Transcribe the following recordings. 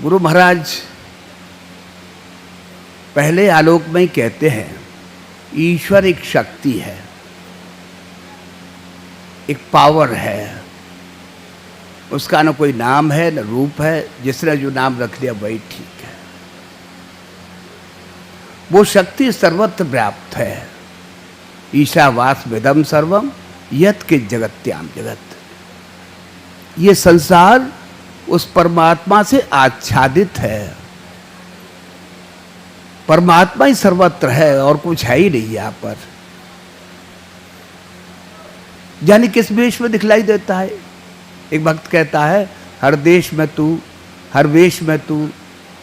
गुरु महाराज पहले आलोक में ही कहते हैं ईश्वर एक शक्ति है, एक पावर है, उसका न कोई नाम है न रूप है, जिसने जो नाम रख दिया वही ठीक है। वो शक्ति सर्वत्र व्याप्त है। ईशावास विदम सर्वम यत् के जगत्याम जगत। ये संसार उस परमात्मा से आच्छादित है। परमात्मा ही सर्वत्र है और कुछ है ही नहीं यहाँ पर। जाने किस वेश में दिखलाई देता है। एक भक्त कहता है हर देश में तू, हर वेश में तू,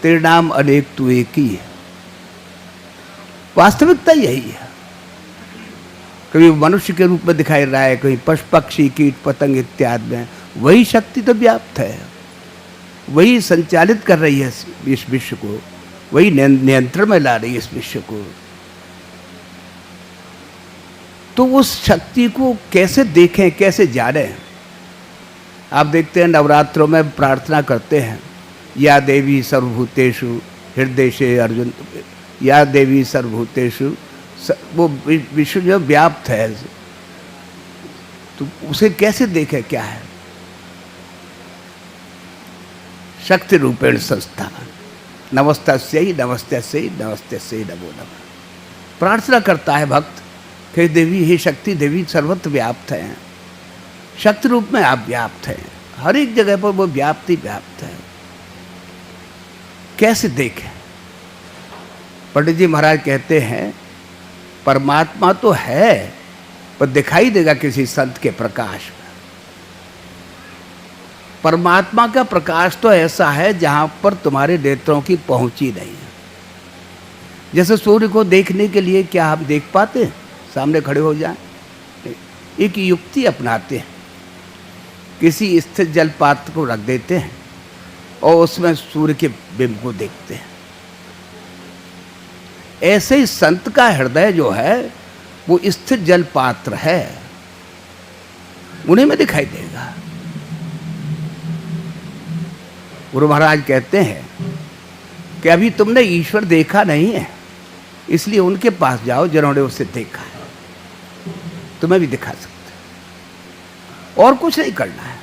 तेरे नाम अनेक तू एक ही है। वास्तविकता यही है। कभी मनुष्य के रूप में दिखाई रहा है, कहीं पशु पक्षी कीट पतंग इत्यादि में। वही शक्ति तो व्याप्त है, वही संचालित कर रही है इस विश्व को, वही नियंत्रण में ला रही है इस विश्व को। तो उस शक्ति को कैसे देखें, कैसे जानें। आप देखते हैं नवरात्रों में प्रार्थना करते हैं, या देवी सर्वभूतेषु हृदयेषु अर्जुन, या देवी सर्वभूतेषु, वो विश्व जो व्याप्त है, तो उसे कैसे देखें, क्या है। शक्ति रूपेण संस्था नमस्तस्यै नमस्तस्यै नमस्तस्यै नमो नमः। प्रार्थना करता है भक्त कि देवी, हे शक्ति देवी सर्वत्र व्याप्त है, शक्ति रूप में आप व्याप्त हैं, हर एक जगह पर वो व्याप्त ही व्याप्त है। कैसे देखें। पंडित जी महाराज कहते हैं परमात्मा तो है पर दिखाई देगा किसी संत के प्रकाश में। परमात्मा का प्रकाश तो ऐसा है जहां पर तुम्हारे नेत्रों की पहुंच ही नहीं है। जैसे सूर्य को देखने के लिए क्या हम देख पाते हैं, सामने खड़े हो जाएं। एक युक्ति अपनाते हैं, किसी स्थिर जल पात्र को रख देते हैं और उसमें सूर्य के बिंब को देखते हैं। ऐसे ही संत का हृदय जो है वो स्थिर जल पात्र है, उन्हीं में दिखाई देगा। गुरु महाराज कहते हैं कि अभी तुमने ईश्वर देखा नहीं है, इसलिए उनके पास जाओ जिन्होंने उसे देखा है, तुम्हें भी दिखा सकते। और कुछ नहीं करना है।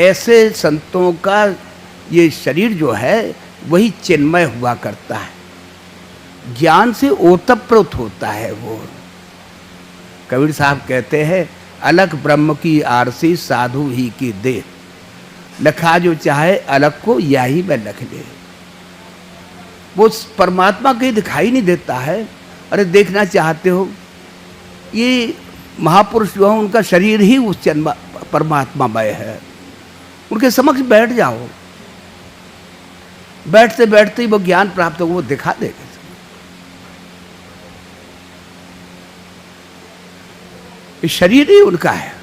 ऐसे संतों का ये शरीर जो है वही चिन्मय हुआ करता है, ज्ञान से ओतप्रोत होता है वो। कबीर साहब कहते हैं अलग ब्रह्म की आरसी साधु ही की दे, लखा जो चाहे अलग को या ही में लख ले। वो परमात्मा कहीं दिखाई नहीं देता है। अरे देखना चाहते हो, ये महापुरुष जो है उनका शरीर ही उस परमात्मामय है। उनके समक्ष बैठ जाओ, बैठते बैठते ही वो ज्ञान प्राप्त हो, वो दिखा देगा। शरीर ही उनका है,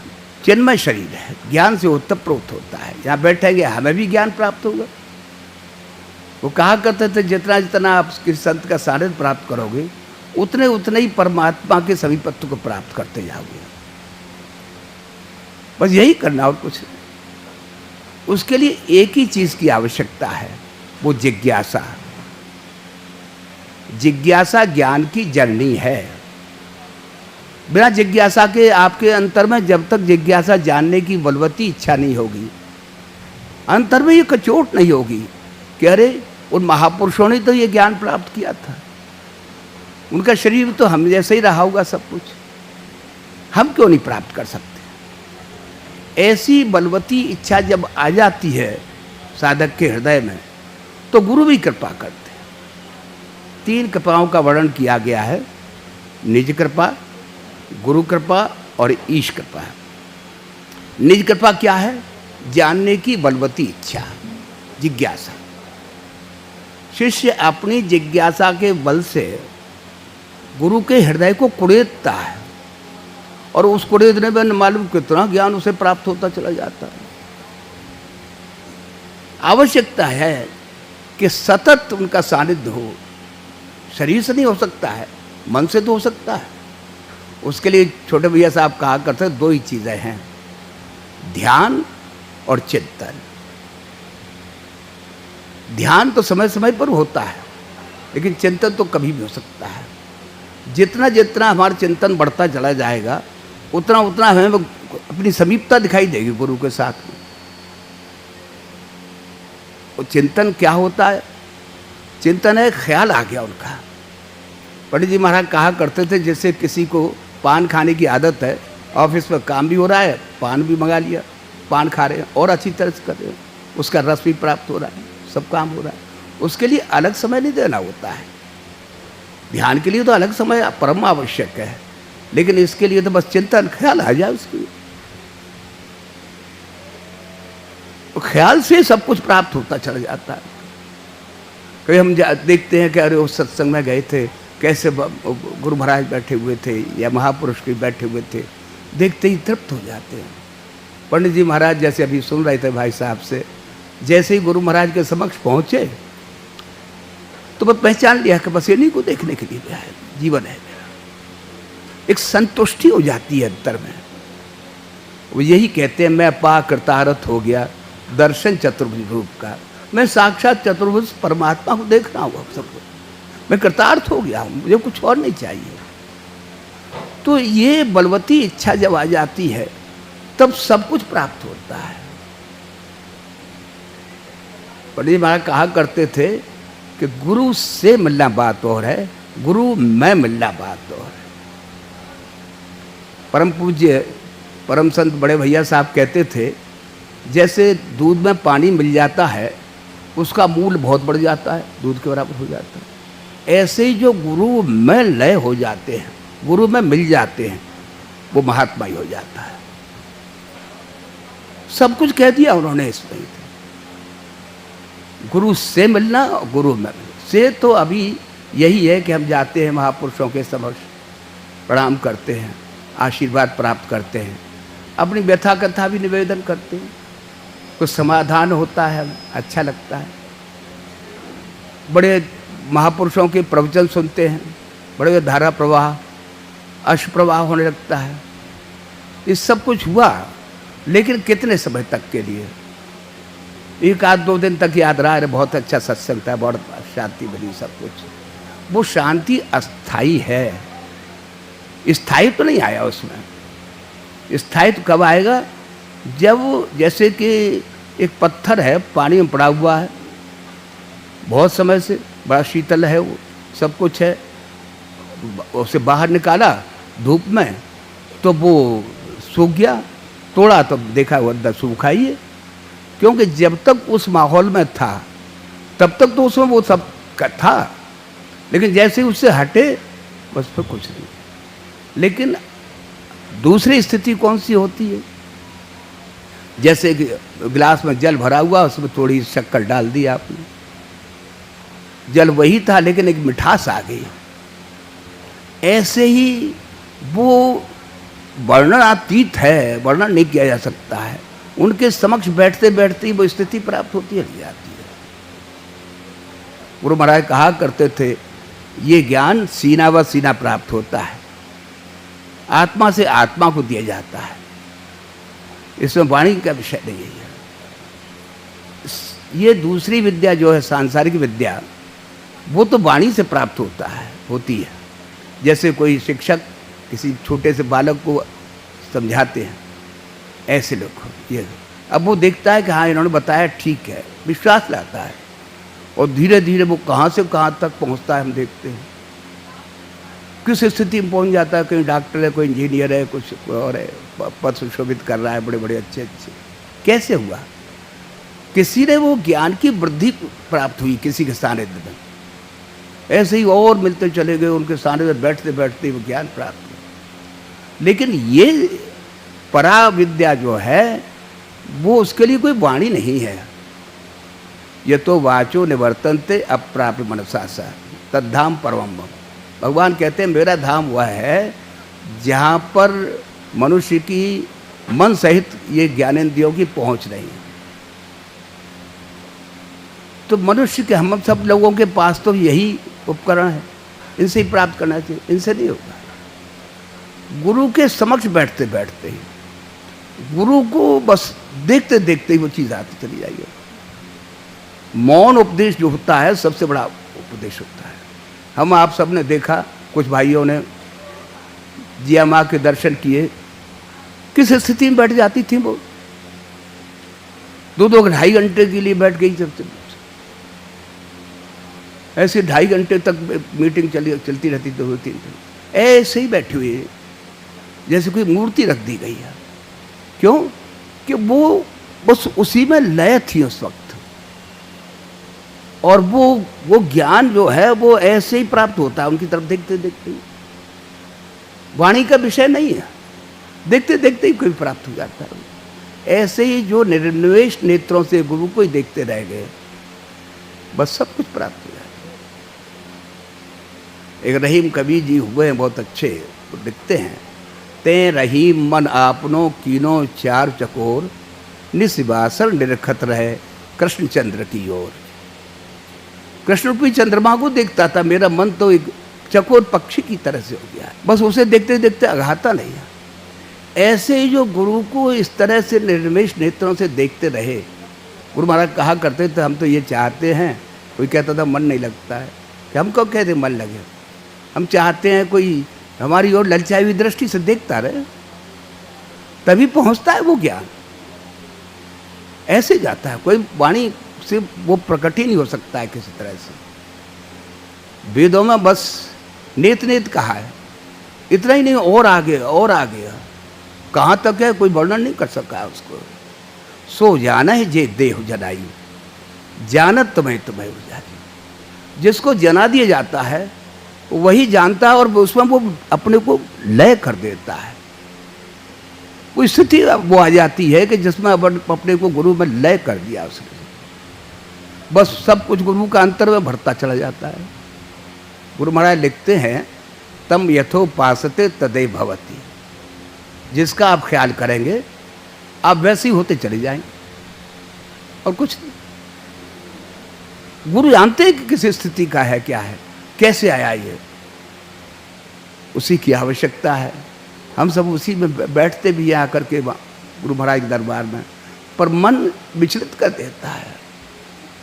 चिन्मय शरीर है, ज्ञान से ओतप्रोत होता है। यहाँ बैठेंगे हमें भी ज्ञान प्राप्त होगा। वो कहा करते थे जितना जितना आप किसी संत का सानिध्य प्राप्त करोगे उतने उतने ही परमात्मा के समीपत्व को प्राप्त करते जाओगे। बस यही करना और कुछ नहीं। उसके लिए एक ही चीज की आवश्यकता है, वो जिज्ञासा। जिज्ञासा ज्ञान की जननी है। बिना जिज्ञासा के आपके अंतर में जब तक जिज्ञासा जानने की बलवती इच्छा नहीं होगी, अंतर में ये कचोट नहीं होगी कि अरे उन महापुरुषों ने तो ये ज्ञान प्राप्त किया था, उनका शरीर तो हम जैसे ही रहा होगा सब कुछ, हम क्यों नहीं प्राप्त कर सकते। ऐसी बलवती इच्छा जब आ जाती है साधक के हृदय में तो गुरु भी कृपा करते हैं। 3 कृपाओं का वर्णन किया गया है, निज कृपा, गुरु कृपा और ईश कृपा। निज कृपा क्या है? जानने की बलवती इच्छा, जिज्ञासा। शिष्य अपनी जिज्ञासा के बल से गुरु के हृदय को कुड़ेदता है और उस कुड़ेदने में न मालूम कितना ज्ञान उसे प्राप्त होता चला जाता है। आवश्यकता है कि सतत उनका सानिध्य हो। शरीर से नहीं हो सकता है, मन से तो हो सकता है। उसके लिए छोटे भैया साहब कहा करते हैं 2 ही चीज़ें हैं, ध्यान और चिंतन। ध्यान तो समय समय पर होता है, लेकिन चिंतन तो कभी भी हो सकता है। जितना जितना हमारा चिंतन बढ़ता चला जाएगा, उतना उतना हमें अपनी समीपता दिखाई देगी गुरु के साथ में। और चिंतन क्या होता है? चिंतन है ख्याल आ गया उनका। पंडित जी महाराज कहा करते थे, जैसे किसी को पान खाने की आदत है, ऑफिस में काम भी हो रहा है, पान भी मंगा लिया, पान खा रहे हैं और अच्छी तरह से कर रहे हैं, उसका रस भी प्राप्त हो रहा है, सब काम हो रहा है। उसके लिए अलग समय नहीं देना होता है। ध्यान के लिए तो अलग समय परम आवश्यक है, लेकिन इसके लिए तो बस चिंतन ख्याल आ जाए उसके लिए। ख्याल से सब कुछ प्राप्त होता चला जाता है। कभी हम देखते हैं कि अरे उस सत्संग में गए थे, कैसे गुरु महाराज बैठे हुए थे या महापुरुष के बैठे हुए थे, देखते ही तृप्त हो जाते हैं। पंडित जी महाराज जैसे अभी सुन रहे थे भाई साहब से, जैसे ही गुरु महाराज के समक्ष पहुँचे तो मैं पहचान लिया कि बस इन्हीं को देखने के लिए आया, जीवन है मेरा। एक संतुष्टि हो जाती है अंतर में। वो यही कहते हैं, मैं पा कृतार्थ हो गया दर्शन चतुर्भुज रूप का। मैं साक्षात चतुर्भुज परमात्मा को देख रहा हूँ, अब सबको मैं कृतार्थ हो गया हूँ, मुझे कुछ और नहीं चाहिए। तो ये बलवती इच्छा जब आ जाती है तब सब कुछ प्राप्त होता है। पंडित महाराज कहा करते थे कि गुरु से मिलना बात और है, गुरु में मिलना बात और है। परम पूज्य परम संत बड़े भैया साहब कहते थे, जैसे दूध में पानी मिल जाता है उसका मूल्य बहुत बढ़ जाता है, दूध के बराबर हो जाता है। ऐसे ही जो गुरु में लय हो जाते हैं, गुरु में मिल जाते हैं, वो महात्मा ही हो जाता है। सब कुछ कह दिया उन्होंने इसमें। गुरु से मिलना और गुरु में मिलना से तो अभी यही है कि हम जाते हैं महापुरुषों के समक्ष, प्रणाम करते हैं, आशीर्वाद प्राप्त करते हैं, अपनी व्यथा कथा भी निवेदन करते हैं, कुछ समाधान होता है, अच्छा लगता है। बड़े महापुरुषों के प्रवचन सुनते हैं, बड़े धारा प्रवाह अश्व प्रवाह होने लगता है। ये सब कुछ हुआ, लेकिन कितने समय तक के लिए? एक आध दो दिन तक याद रहा, अरे बहुत अच्छा सत्संग था, बहुत शांति बनी, सब कुछ। वो शांति अस्थाई है, स्थायी तो नहीं आया उसमें। स्थायी तो कब आएगा? जब जैसे कि एक पत्थर है, पानी में पड़ा हुआ है बहुत समय से, बड़ा शीतल है, वो सब कुछ है, उसे बाहर निकाला धूप में तो वो सूख गया, तोड़ा तो देखा वो अंदर सूखा ही है। क्योंकि जब तक उस माहौल में था तब तक तो उसमें वो सब था, लेकिन जैसे ही उससे हटे बस फिर कुछ नहीं। लेकिन दूसरी स्थिति कौन सी होती है? जैसे कि गिलास में जल भरा हुआ, उसमें थोड़ी शक्कर डाल दी आपने, जल वही था लेकिन एक मिठास आ गई। ऐसे ही वो वर्णनातीत है, वर्णन नहीं किया जा सकता है। उनके समक्ष बैठते बैठते ही वो स्थिति प्राप्त होती रह जाती है। गुरु महाराज कहा करते थे, ये ज्ञान सीना व सीना प्राप्त होता है, आत्मा से आत्मा को दिया जाता है, इसमें वाणी का विषय नहीं है। ये दूसरी विद्या जो है सांसारिक विद्या, वो तो वाणी से प्राप्त होती है। जैसे कोई शिक्षक किसी छोटे से बालक को समझाते हैं, ऐसे लोग ये, अब वो देखता है कि हाँ इन्होंने बताया ठीक है, विश्वास लाता है, और धीरे धीरे वो कहाँ से कहाँ तक पहुँचता है हम देखते हैं। किस स्थिति में पहुँच जाता है, कहीं डॉक्टर है, कोई इंजीनियर है, कुछ और है, पद सुशोभित कर रहा है, बड़े बड़े अच्छे अच्छे। कैसे हुआ? किसी ने वो ज्ञान की वृद्धि प्राप्त हुई किसी के सानिध्य में, ऐसे ही और मिलते चले गए, उनके सानिध्य में बैठते बैठते वो ज्ञान प्राप्त हुआ। लेकिन ये परा विद्या जो है वो उसके लिए कोई वाणी नहीं है। ये तो वाचो निवर्तन्ते अप्राप्य मनसा सा तद्धाम परमम। भगवान कहते हैं मेरा धाम वह है जहाँ पर मनुष्य की मन सहित ये ज्ञानेंद्रियों की पहुँच नहीं है। तो मनुष्य के, हम सब लोगों के पास तो यही उपकरण है, इनसे ही प्राप्त करना चाहिए, इनसे नहीं होगा। गुरु के समक्ष बैठते बैठते ही, गुरु को बस देखते देखते ही वो चीज़ आती चली जाएगी। मौन उपदेश जो होता है सबसे बड़ा उपदेश होता है। हम आप सब ने देखा, कुछ भाइयों ने जिया माँ के दर्शन किए, किस स्थिति में बैठ जाती थी वो, 2-2 ढाई घंटे के लिए बैठ गई। जब ऐसे 2.5 घंटे तक मीटिंग चलती रहती, 2-3 ऐसे ही बैठी हुई है जैसे कोई मूर्ति रख दी गई है। क्यों? कि वो बस उसी में लय थी उस वक्त, और वो ज्ञान जो है वो ऐसे ही प्राप्त होता है उनकी तरफ देखते देखते ही। वाणी का विषय नहीं है, देखते देखते ही कोई प्राप्त हो जाता है। ऐसे ही जो निर्निवेश नेत्रों से गुरु को ही देखते रह गए, बस सब कुछ प्राप्त हो जाता है। एक रहीम कबीर जी हुए हैं बहुत अच्छे, तो लिखते हैं, ते रहीम मन आपनो कीनो चार चकोर, निस्वासर निरखत रहे कृष्णचंद्र की ओर। कृष्ण रूपी चंद्रमा को देखता था, मेरा मन तो एक चकोर पक्षी की तरह से हो गया, बस उसे देखते देखते अघाता नहीं है। ऐसे ही जो गुरु को इस तरह से निर्निमेष नेत्रों से देखते रहे, गुरु महाराज कहा करते थे, हम तो ये चाहते हैं, कोई कहता था मन नहीं लगता है, कि हमको कहते मन लगे, हम चाहते हैं कोई हमारी ओर ललचाई हुई दृष्टि से देखता रहे, तभी पहुंचता है वो ज्ञान। ऐसे जाता है, कोई वाणी से वो प्रकट ही नहीं हो सकता है किसी तरह से। वेदों में बस नेत नेत कहा है, इतना ही नहीं, और आगे और आगे कहाँ तक है कोई वर्णन नहीं कर सका है उसको। सो जाना है जे देह जनाई, जानत तुम्हें तुम्हें हो जाती। जिसको जना दिया जाता है वही जानता है, और उसमें वो अपने को लय कर देता है। कोई स्थिति वो आ जाती है कि जिसमें अपने को गुरु में लय कर दिया उसने, बस सब कुछ गुरु का अंतर में भरता चला जाता है। गुरु महाराज लिखते हैं, तम यथोपासते तदै भवति। जिसका आप ख्याल करेंगे आप वैसे ही होते चले जाएंगे, और कुछ नहीं। गुरु जानते हैं कि किस स्थिति का है, क्या है, कैसे आया ये, उसी की आवश्यकता है। हम सब उसी में बैठते भी हैं आकर के गुरु महाराज के दरबार में, पर मन विचलित कर देता है।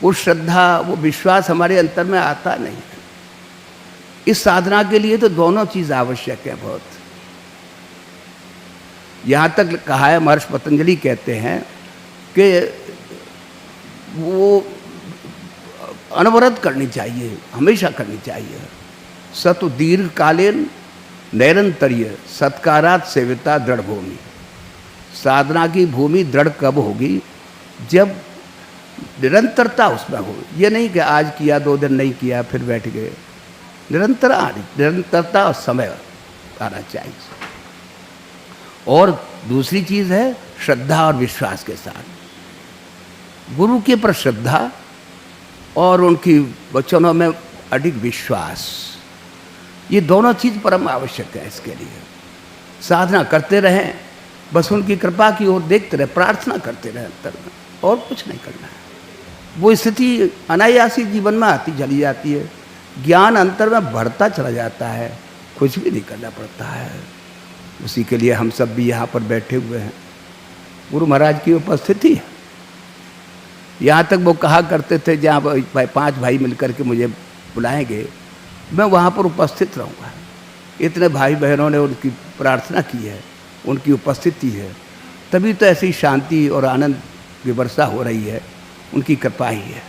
वो श्रद्धा, वो विश्वास हमारे अंतर में आता नहीं है। इस साधना के लिए तो दोनों चीज आवश्यक है बहुत। यहाँ तक कहा है, महर्षि पतंजलि कहते हैं कि वो अनवरत करनी चाहिए, हमेशा करनी चाहिए। सतु दीर्घकालीन नैरंतर्य सत्कारात सेविता दृढ़ भूमि। साधना की भूमि दृढ़ कब होगी? जब निरंतरता उसमें हो। ये नहीं कि आज किया 2 दिन नहीं किया फिर बैठ गए। निरंतरता और समय आना चाहिए। और दूसरी चीज है श्रद्धा और विश्वास के साथ। गुरु के पर श्रद्धा और उनकी वचनों में अधिक विश्वास, ये दोनों चीज परम आवश्यक है। इसके लिए साधना करते रहें, बस उनकी कृपा की ओर देखते रहे, प्रार्थना करते रहे अंतर में, और कुछ नहीं करना है। वो स्थिति अनायासी जीवन में आती चली जाती है, ज्ञान अंतर में बढ़ता चला जाता है, कुछ भी नहीं करना पड़ता है। उसी के लिए हम सब भी यहाँ पर बैठे हुए हैं, गुरु महाराज की उपस्थिति है। यहाँ तक वो कहा करते थे, जहाँ 5 भाई मिलकर के मुझे बुलाएंगे, मैं वहाँ पर उपस्थित रहूँगा। इतने भाई बहनों ने उनकी प्रार्थना की है, उनकी उपस्थिति है, तभी तो ऐसी शांति और आनंद की वर्षा हो रही है। उनकी कृपा ही है।